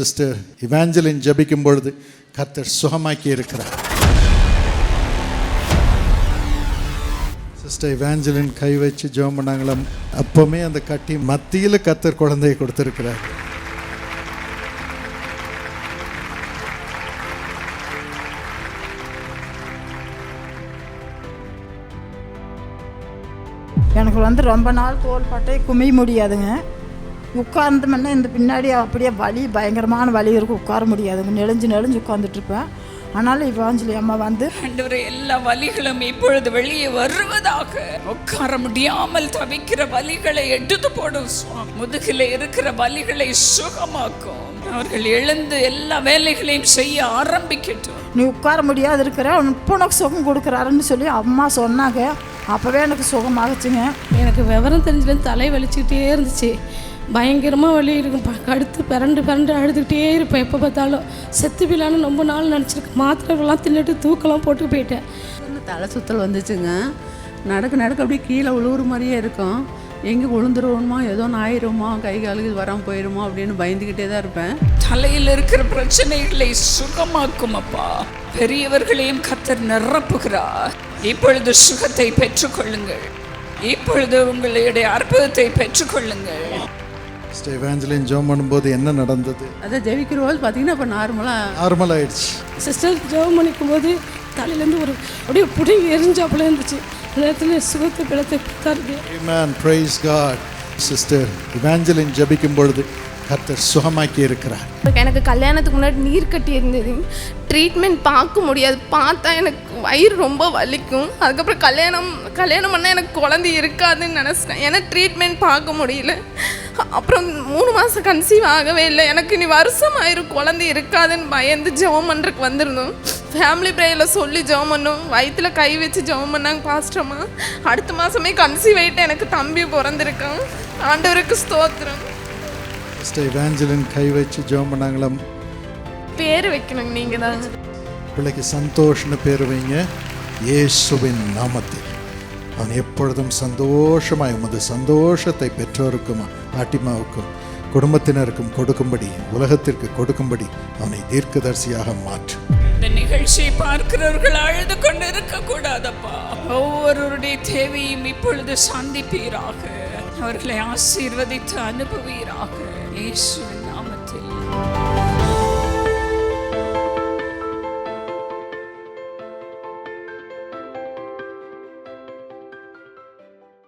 Sister Evangeline ஜெபிக்கும் பொழுது கர்த்தர் சுகமாக்கி இருக்கிறார். சிஸ்டர் இவாஞ்சலின் கை வச்சு ஜெபம் பண்ணாங்களாம், அப்போவுமே அந்த கட்டி மத்தியில் கர்த்தர் குழந்தையை கொடுத்துருக்கிறார். எனக்கு ரொம்ப நாள் தோள்பட்டை குமிய முடியாதுங்க. உட்கார்ந்தோம்னா இந்த பின்னாடி அப்படியே வலி, பயங்கரமான வலி இருக்கும், உட்கார முடியாதுங்க. நெளிஞ்சு உட்காந்துட்ருப்பேன். ஆனாலும் இவாஞ்சலி அம்மா ஆண்டவரே எல்லா வலிகளும் இப்பொழுது வெளியே வருவதாக. உட்கார முடியாமல் தவிக்கிற வலிகளை எடுத்து போடும். முதுகில இருக்கிற வலிகளை சுகமாக்கும். அவர்கள் எழுந்து எல்லா வேலைகளையும் செய்ய ஆரம்பிக்கட்டும். நீ உட்கார முடியாது இருக்கிற, இப்போ உனக்கு சுகம் கொடுக்குறாருன்னு சொல்லி அம்மா சொன்னாங்க. அப்போவே எனக்கு சுகமாகச்சுங்க. எனக்கு விவரம் தெரிஞ்சுலேருந்து தலை வலிச்சுக்கிட்டே இருந்துச்சு. பயங்கரமாக வலி இருக்கும். கடுத்து பிறண்டு அழுதுகிட்டே இருப்பேன். எப்போ பார்த்தாலும் செத்து பிள்ளான்னு ரொம்ப நாள் நினச்சிருக்கேன். மாத்திரைகள்லாம் தின்னுட்டு தூக்கெல்லாம் போட்டு போயிட்டேன். தலை சுற்றல் வந்துச்சுங்க. நடக்க அப்படியே கீழே விழுவுற மாதிரியே இருக்கும். எங்கே விழுந்துருவோமா, ஏதோ ஆயிருமா, கை காலுக்கு வராமல் போயிடுமா அப்படின்னு பயந்துக்கிட்டே தான் இருப்பேன். தலையில் இருக்கிற பிரச்சனைகளை சுகமாக்கும் அப்பா. பெரியவர்களையும் கர்த்தர் நிரப்புகிறார். இப்பொழுது சுகத்தை பெற்றுக்கொள்ளுங்கள். இப்பொழுது உங்களுடைய அற்புதத்தை பெற்றுக்கொள்ளுங்கள். சிஸ்டர் இவாஞ்சலின் ஜெபம் பண்ணும்போது என்ன நடந்தது? அதை ஜெபிக்கிற போது பார்த்தீங்கன்னா இப்போ நார்மல் ஆயிடுச்சு. சிஸ்டர் ஜெபம் பண்ணிக்கும் போது தலையிலேருந்து ஒரு அப்படியே புடிங்கி எரிஞ்சாப்புல இருந்துச்சு. நேரத்தில் சுகத்தை பிளத்தை கொடுத்தாரு. ஆமென், பிரைஸ் காட். சிஸ்டர் இவாஞ்சலின் ஜெபிக்கும் பொழுது கர்த்தர் சுகமாக்கி இருக்கிறார். எனக்கு கல்யாணத்துக்கு முன்னாடி நீர் கட்டி இருந்தது. ட்ரீட்மெண்ட் பார்க்க முடியாது. பார்த்தா எனக்கு வயிறு ரொம்ப வலிக்கும். அதுக்கப்புறம் கல்யாணம் பண்ணால் எனக்கு குழந்தை இருக்காதுன்னு நினச்சிட்டேன். ஏன்னா ட்ரீட்மெண்ட் பார்க்க முடியல. அப்புறம் 3 மாதம் கன்சீவ் ஆகவே இல்லை. எனக்கு இனி வருஷம் ஆயிரும் குழந்தை இருக்காதுன்னு பயந்து ஜெபம் பண்ணுறதுக்கு வந்திருந்தோம். ஃபேமிலி ப்ரேயரில் சொல்லி ஜெபம் பண்ணோம். வயிற்றில் கை வச்சு ஜெபம் பண்ணாங்க பாஸ்டர்மா. அடுத்த மாதமே கன்சீவ் ஆகிட்டு எனக்கு தம்பி பிறந்திருக்கான். ஆண்டவருக்கு ஸ்தோத்திரம். சிஸ்டர் இவாஞ்சலின் கை வச்சு ஜெபம் பண்ணாங்களாம், பேர் வைக்கணும் நீங்கள் தான். பிள்ளைக்கு சந்தோஷ்னு பேர் வைங்க. இயேசுவின் நாமத்தில் அவன் எப்பொழுதும் சந்தோஷமாய் உமது சந்தோஷத்தை பெற்றோருக்கும் ஆட்டிமாவுக்கும் குடும்பத்தினருக்கும் கொடுக்கும்படி, உலகத்திற்கு கொடுக்கும்படி அவனை தீர்க்கதரிசியாக மாற்றும். இந்த நிகழ்ச்சியை பார்க்கிறவர்கள் அழுது கொண்டு இருக்க கூடாதப்பா. ஒவ்வொருவருடைய தேவையும் இப்பொழுது சந்திப்பீராக. அவர்களை ஆசீர்வதித்து அனுப்புவீராக. இயேசுவின் நாமத்தில்.